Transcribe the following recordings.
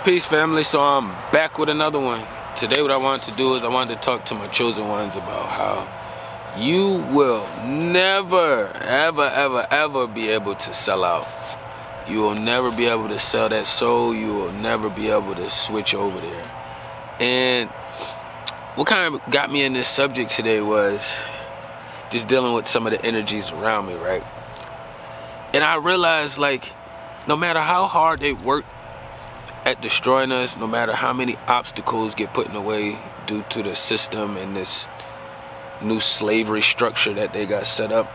Peace, family. So I'm back with another one. Today what I wanted to do is I wanted to talk to my chosen ones about how you will never, ever be able to sell out. You will never be able to sell that soul. You will never be able to switch over there. And what kind of got me in this subject today was just dealing with some of the energies around me, right? And I realized, like, no matter how hard they work at destroying us, no matter how many obstacles get put in the way due to the system and this new slavery structure that they got set up,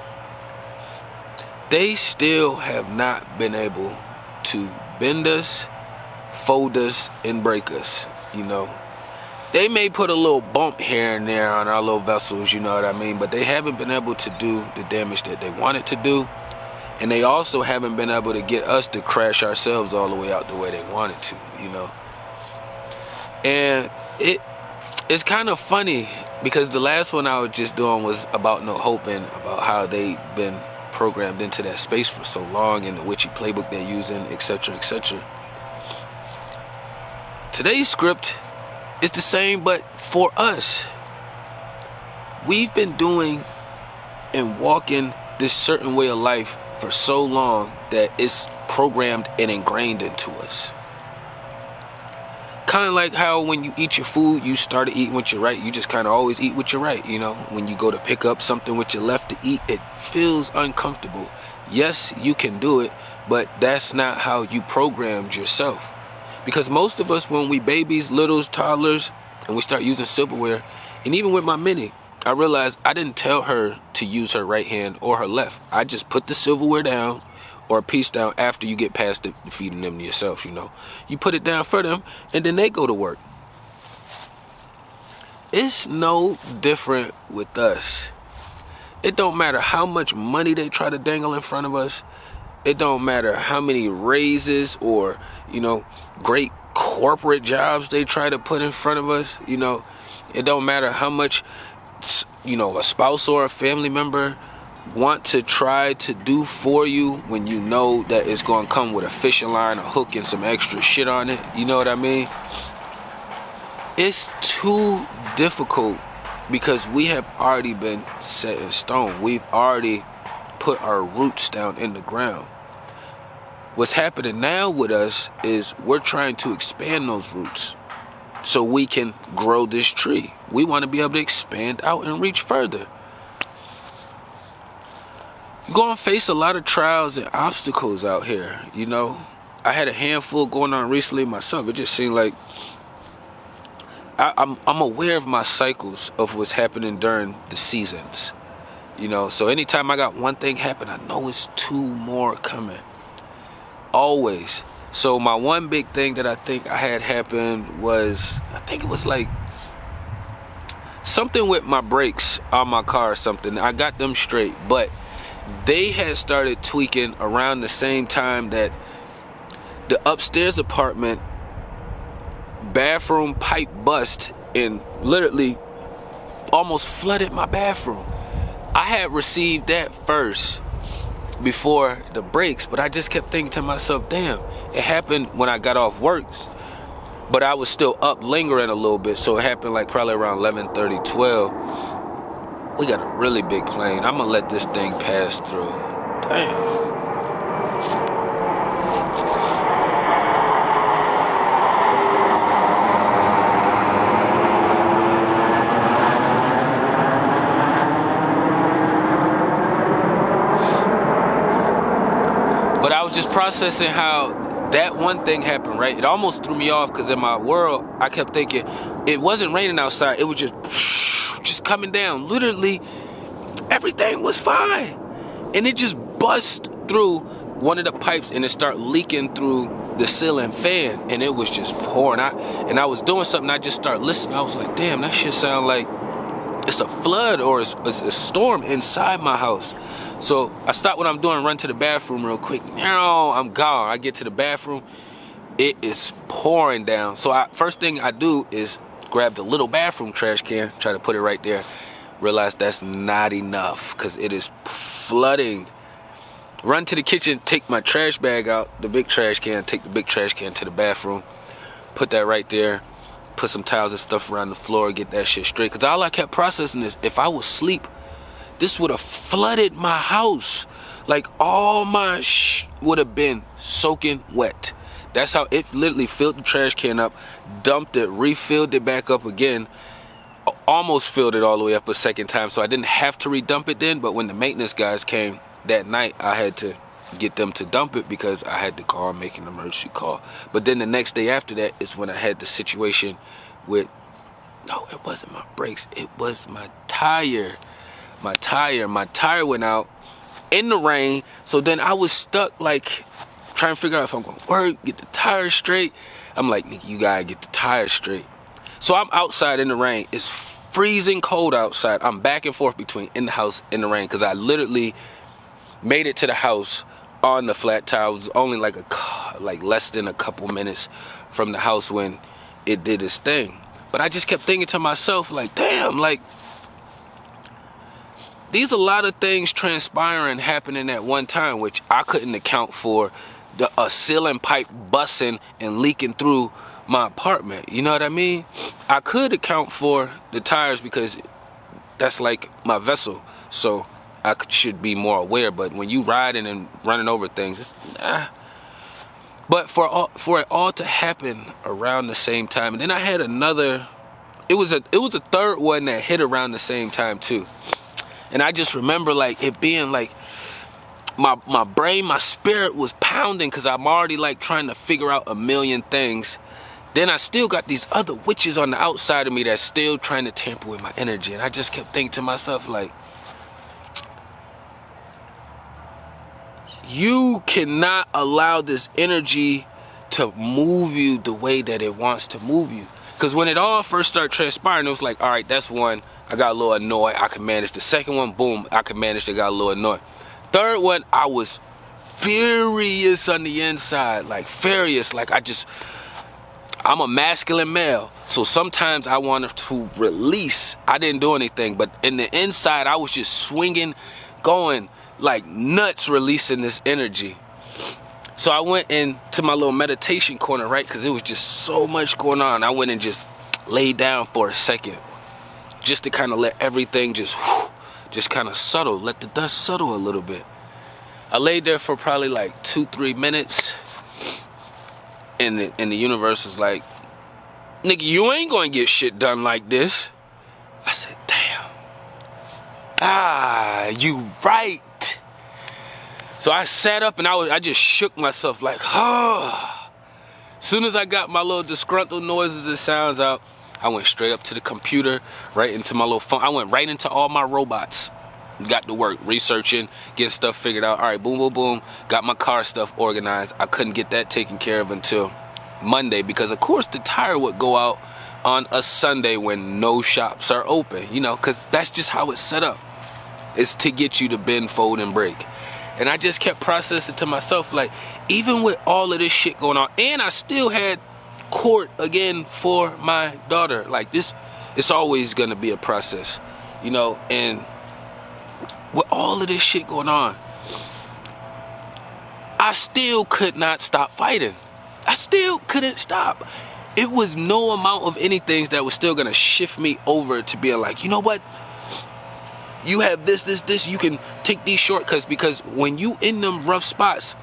they still have not been able to bend us, fold us, and break us, you know. They may put a little bump here and there on our little vessels, you know what I mean, but they haven't been able to do the damage that they wanted to do. And they also haven't been able to get us to crash ourselves all the way out the way they wanted to, you know. And it's kind of funny because the last one I was just doing was about no hoping, about how they've been programmed into that space for so long and the witchy playbook they're using, etc., etc. Today's script is the same, but for us. We've been doing and walking this certain way of life for so long that it's programmed and ingrained into us. Kind of like how when you eat your food, you started eating with your right. You just kind of always eat with your right, you know. When you go to pick up something with your left to eat, it feels uncomfortable. Yes, you can do it, but that's not how you programmed yourself. Because most of us, when we babies, littles, toddlers, and we start using silverware, and even with my mini, I realized I didn't tell her to use her right hand or her left. I just put the silverware down or a piece down after you get past the feeding them to yourself, you know. You put it down for them, and then they go to work. It's no different with us. It don't matter how much money they try to dangle in front of us. It don't matter how many raises or, you know, great corporate jobs they try to put in front of us, you know. It don't matter how much, you know, a spouse or a family member want to try to do for you when you know that it's going to come with a fishing line, a hook, and some extra shit on it. You know what I mean? It's too difficult because we have already been set in stone. We've already put our roots down in the ground. What's happening now with us is we're trying to expand those roots so we can grow this tree. We want to be able to expand out and reach further. You're going to face a lot of trials and obstacles out here, you know. I had a handful going on recently myself. It just seemed like I'm aware of my cycles of what's happening during the seasons, you know. So anytime I got one thing happen, I know it's two more coming. Always. So my one big thing that I think I had happen was, I think it was like something with my brakes on my car or something. I got them straight, but they had started tweaking around the same time that the upstairs apartment bathroom pipe bust and literally almost flooded my bathroom. I had received that first before the breaks, but I just kept thinking to myself, damn, it happened when I got off work, but I was still up lingering a little bit, so it happened like probably around 11:30, 12. We got a really big plane. I'm gonna let this thing pass through. Damn. But I was just processing how that one thing happened, right? It almost threw me off because in my world, I kept thinking it wasn't raining outside. It was just coming down. Literally, everything was fine. And it just bust through one of the pipes and it started leaking through the ceiling fan. And it was just pouring. I was doing something. I just started listening. I was like, damn, that shit sound like it's a flood or it's a storm inside my house. So I stop what I'm doing, run to the bathroom real quick. No, I'm gone. I get to the bathroom. It is pouring down. So first thing I do is grab the little bathroom trash can, try to put it right there. Realize that's not enough because it is flooding. Run to the kitchen, take my trash bag out, the big trash can, take the big trash can to the bathroom. put that right there, put some tiles and stuff around the floor, get that shit straight. Because all I kept processing is, if I was asleep, this would have flooded my house. Like, all my would have been soaking wet. That's how it literally filled the trash can up, dumped it, refilled it back up again, almost filled it all the way up a second time. So I didn't have to redump it then, but when the maintenance guys came that night, I had to get them to dump it because I had to call and make an emergency call. But then the next day after that is when I had the situation with, no, it wasn't my brakes, it was my tire. My tire went out in the rain. So then I was stuck, like, trying to figure out if I'm going to work, get the tire straight. I'm like, nigga, you gotta get the tire straight. So I'm outside in the rain. It's freezing cold outside. I'm back and forth between in the house, in the rain, because I literally made it to the house on the flat tire. It was only like less than a couple minutes from the house when it did its thing. But I just kept thinking to myself, like, damn, like, these a lot of things transpiring, happening at one time, which I couldn't account for. A ceiling pipe busting and leaking through my apartment. You know what I mean? I could account for the tires because that's like my vessel. So I should be more aware. But when you riding and running over things, it's nah. But for it all to happen around the same time, and then I had another. It was a third one that hit around the same time too. And I just remember, like, it being like my brain, my spirit was pounding because I'm already, like, trying to figure out a million things. Then I still got these other witches on the outside of me that's still trying to tamper with my energy. And I just kept thinking to myself, like, you cannot allow this energy to move you the way that it wants to move you. Because when it all first started transpiring, it was like, all right, that's one. I got a little annoyed. I could manage. The second one, boom, I could manage. I got a little annoyed. Third one, I was furious on the inside. Like, furious. Like, I'm a masculine male. So sometimes I wanted to release. I didn't do anything. But in the inside, I was just swinging, going like nuts, releasing this energy. So I went into my little meditation corner, right? Because it was just so much going on. I went and just laid down for a second, just to kind of let everything just kind of settle, let the dust settle a little bit. I laid there for probably like 2-3 minutes, and the universe was like, nigga, you ain't gonna get shit done like this. I said, damn. You right. So I sat up and I just shook myself like, Soon as I got my little disgruntled noises and sounds out, I went straight up to the computer, right into my little phone. I went right into all my robots. Got to work, researching, getting stuff figured out. All right, boom, boom, boom. Got my car stuff organized. I couldn't get that taken care of until Monday because, of course, the tire would go out on a Sunday when no shops are open, you know, because that's just how it's set up. It's to get you to bend, fold, and break. And I just kept processing to myself, like, even with all of this shit going on, and I still had court again for my daughter. Like, this, it's always gonna be a process, you know. And with all of this shit going on, I still could not stop fighting. I still couldn't stop. It was no amount of anything that was still gonna shift me over to being like, you know what? You have this, you can take these shortcuts, because when you in them rough spots,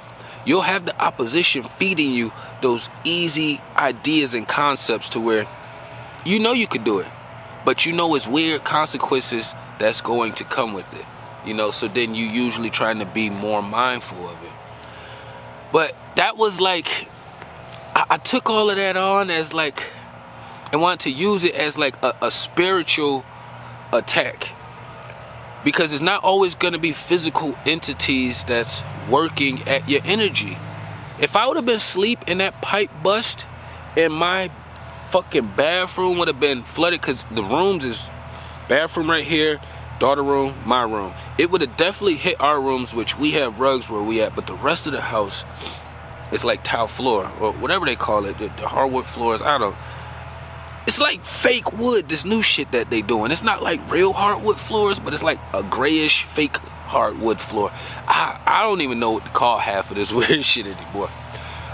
you'll have the opposition feeding you those easy ideas and concepts to where you know you could do it, but you know it's weird consequences that's going to come with it, you know, so then you usually trying to be more mindful of it. But that was like, I took all of that on as like, I wanted to use it as like a spiritual attack. Because it's not always going to be physical entities that's working at your energy. If I would have been asleep and that pipe bust and my fucking bathroom would have been flooded, because the rooms is bathroom right here, daughter room, my room. It would have definitely hit our rooms, which we have rugs where we at, but the rest of the house is like tile floor or whatever they call it, the hardwood floors. I don't know. It's like fake wood, this new shit that they doing. It's not like real hardwood floors, but it's like a grayish fake hardwood floor. I don't even know what to call half of this weird shit anymore.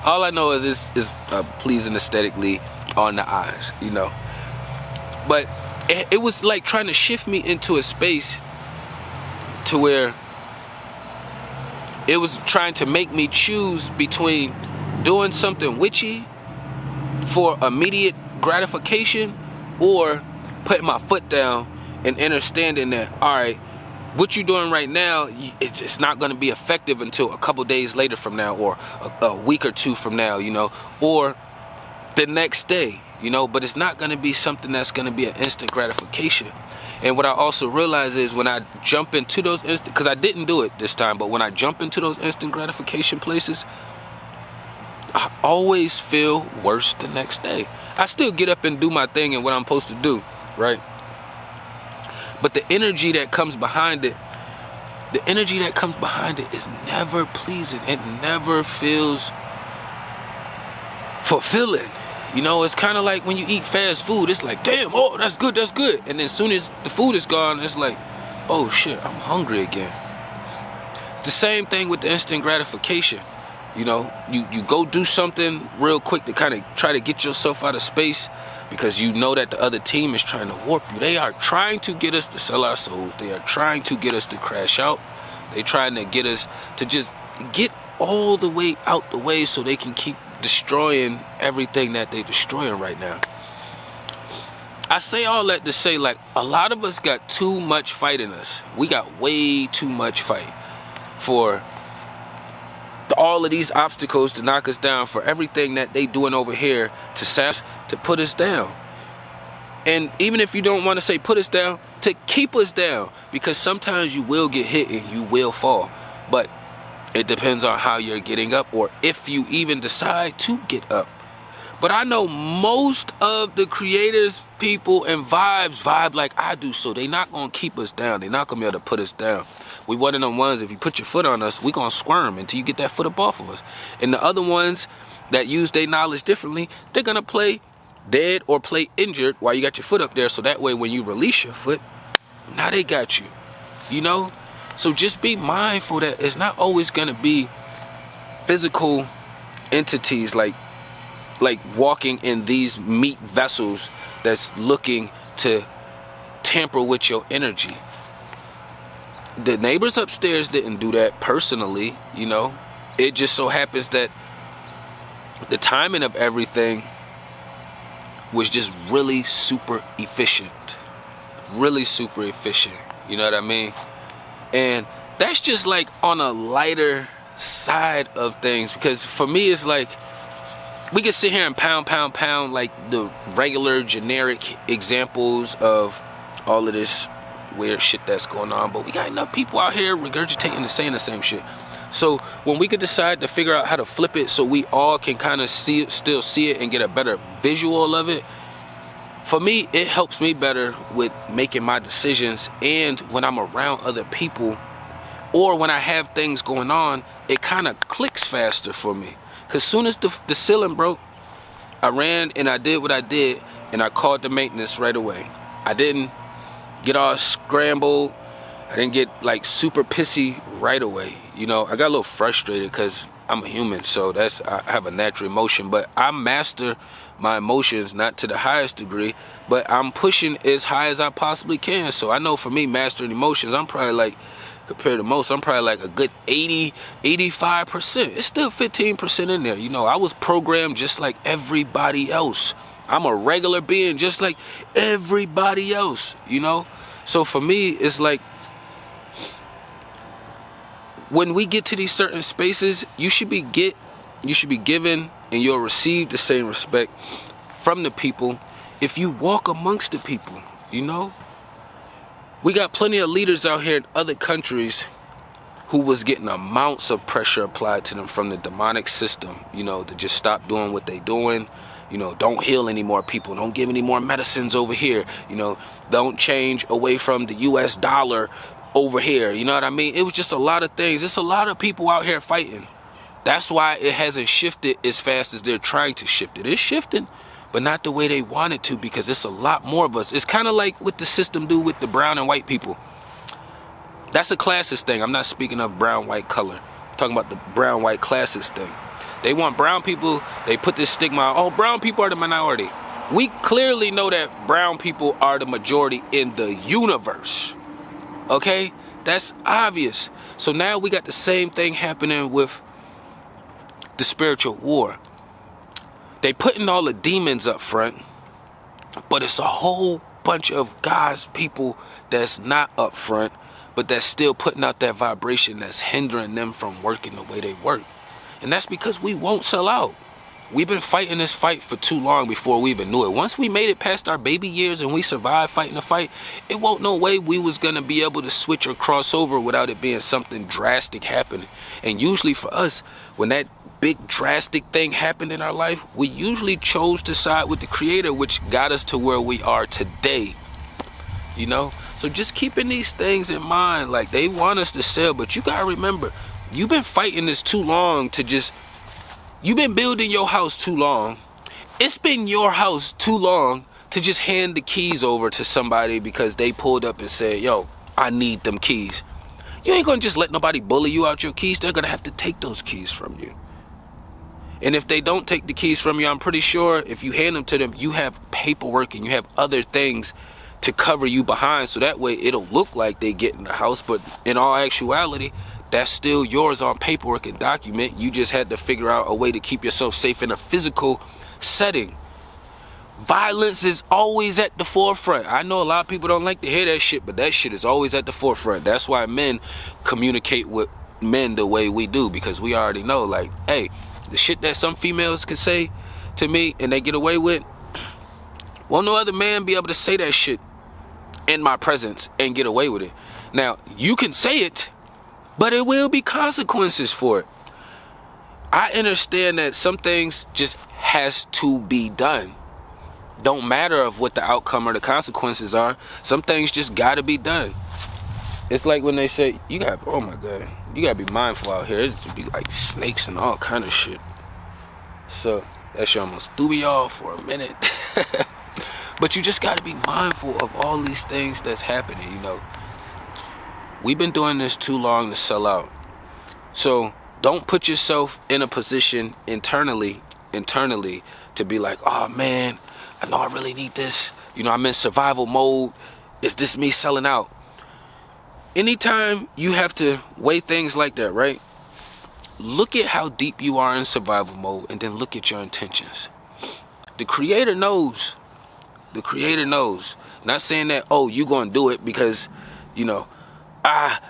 All I know is it's pleasing aesthetically on the eyes, you know. But it was like trying to shift me into a space to where it was trying to make me choose between doing something witchy for immediate gratification or putting my foot down and understanding that, all right, what you're doing right now, it's not going to be effective until a couple days later from now, or a week or two from now, you know, or the next day, you know, but it's not going to be something that's going to be an instant gratification. And what I also realize is when I jump into those because I didn't do it this time, but when I jump into those instant gratification places, I always feel worse the next day. I still get up and do my thing and what I'm supposed to do, right? But the energy that comes behind it, is never pleasing. It never feels fulfilling. You know, it's kind of like when you eat fast food, it's like, damn, oh, that's good. And then as soon as the food is gone, it's like, oh shit, I'm hungry again. The same thing with the instant gratification. You know, you go do something real quick to kind of try to get yourself out of space because you know that the other team is trying to warp you. They are trying to get us to sell our souls. They are trying to get us to crash out. They're trying to get us to just get all the way out the way so they can keep destroying everything that they're destroying right now. I say all that to say, like, a lot of us got too much fight in us. We got way too much fight for all of these obstacles to knock us down, for everything that they doing over here to put us down. And even if you don't want to say put us down, to keep us down, because sometimes you will get hit and you will fall, but it depends on how you're getting up, or if you even decide to get up. But I know most of the creators, people, and vibe like I do, so they not gonna keep us down. They're not gonna be able to put us down. We one of them ones, if you put your foot on us, we gonna squirm until you get that foot up off of us. And the other ones that use their knowledge differently, they're gonna play dead or play injured while you got your foot up there, so that way when you release your foot, now they got you, you know? So just be mindful that it's not always gonna be physical entities like walking in these meat vessels that's looking to tamper with your energy. The neighbors upstairs didn't do that personally, you know. It just so happens that the timing of everything was just really super efficient. Really super efficient, you know what I mean? And that's just like on a lighter side of things, because for me it's like, we can sit here and pound like the regular generic examples of all of this weird shit that's going on, but we got enough people out here regurgitating and saying the same shit. So when we could decide to figure out how to flip it so we all can kind of still see it and get a better visual of it, for me, it helps me better with making my decisions. And when I'm around other people, or when I have things going on, it kind of clicks faster for me. Because soon as the ceiling broke, I ran and I did what I did, and I called the maintenance right away. I didn't get all scrambled. I didn't get like super pissy right away. You know, I got a little frustrated because I'm a human, so I have a natural emotion, but I master my emotions, not to the highest degree, but I'm pushing as high as I possibly can. So I know for me, mastering emotions, I'm probably like, compared to most, I'm probably like a good 85%. It's still 15% in there. You know, I was programmed just like everybody else. I'm a regular being just like everybody else, you know? So for me, it's like, when we get to these certain spaces, you should be given and you'll receive the same respect from the people if you walk amongst the people, you know? We got plenty of leaders out here in other countries who was getting amounts of pressure applied to them from the demonic system, you know, to just stop doing what they doing. You know, don't heal any more people. Don't give any more medicines over here. You know, don't change away from the US dollar over here. You know what I mean? It was just a lot of things. It's a lot of people out here fighting. That's why it hasn't shifted as fast as they're trying to shift it. It's shifting, but not the way they want it to, because it's a lot more of us. It's kind of like what the system do with the brown and white people. That's a classist thing. I'm not speaking of brown, white color. I'm talking about the brown, white classist thing. They want brown people, they put this stigma on, oh, brown people are the minority. We clearly know that brown people are the majority in the universe. Okay? That's obvious. So now we got the same thing happening with the spiritual war. They putting all the demons up front, but it's a whole bunch of guys, people that's not up front, but that's still putting out that vibration that's hindering them from working the way they work. And that's because we won't sell out. We've been fighting this fight for too long before we even knew it. Once we made it past our baby years and we survived fighting the fight, it won't no way we was going to be able to switch or cross over without it being something drastic happening. And usually for us, when that big drastic thing happened in our life, we usually chose to side with the Creator, which got us to where we are today. You know? So just keeping these things in mind, like they want us to sell, but you got to remember, you've been fighting this too long to just... You've been building your house too long. It's been your house too long to just hand the keys over to somebody because they pulled up and said, yo, I need them keys. You ain't gonna just let nobody bully you out your keys. They're gonna have to take those keys from you. And if they don't take the keys from you, I'm pretty sure if you hand them to them, you have paperwork and you have other things to cover you behind, so that way it'll look like they get in the house, but in all actuality, that's still yours on paperwork and document. You just had to figure out a way to keep yourself safe in a physical setting. Violence is always at the forefront. I know a lot of people don't like to hear that shit, but that shit is always at the forefront. That's why men communicate with men the way we do, because we already know, like, hey, the shit that some females can say to me and they get away with, won't no other man be able to say that shit in my presence and get away with it. Now, you can say it, but it will be consequences for it. I understand that some things just has to be done. Don't matter of what the outcome or the consequences are. Some things just gotta be done. It's like when they say, you gotta, oh my God, you gotta be mindful out here. It's be like snakes and all kind of shit. So that shit almost threw me off for a minute. But you just gotta be mindful of all these things that's happening, you know. We've been doing this too long to sell out. So don't put yourself in a position internally to be like, oh man, I know I really need this. You know, I'm in survival mode. Is this me selling out? Anytime you have to weigh things like that, right? Look at how deep you are in survival mode and then look at your intentions. The Creator knows. The Creator knows. Not saying that, oh, you're going to do it because, you know,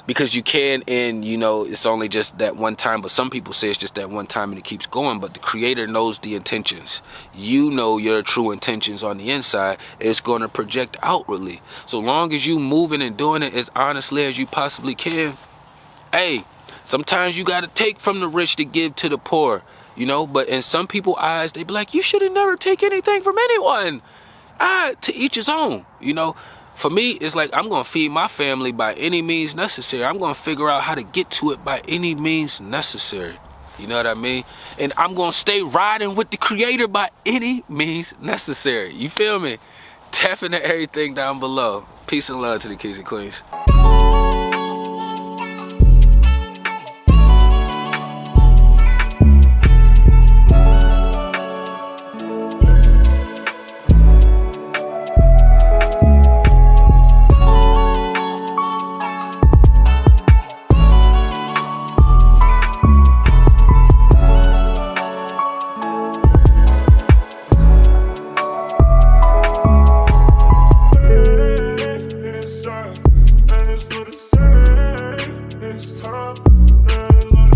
because you can, and you know it's only just that one time. But some people say it's just that one time and it keeps going. But the Creator knows the intentions. You know your true intentions on the inside. It's going to project outwardly. So long as you moving and doing it as honestly as you possibly can. Hey, sometimes you got to take from the rich to give to the poor, you know. But in some people's eyes, they be like, you should have never take anything from anyone. To each his own, you know. For me, it's like I'm going to feed my family by any means necessary. I'm going to figure out how to get to it by any means necessary. You know what I mean? And I'm going to stay riding with the Creator by any means necessary. You feel me? Tap into everything down below. Peace and love to the kings and queens.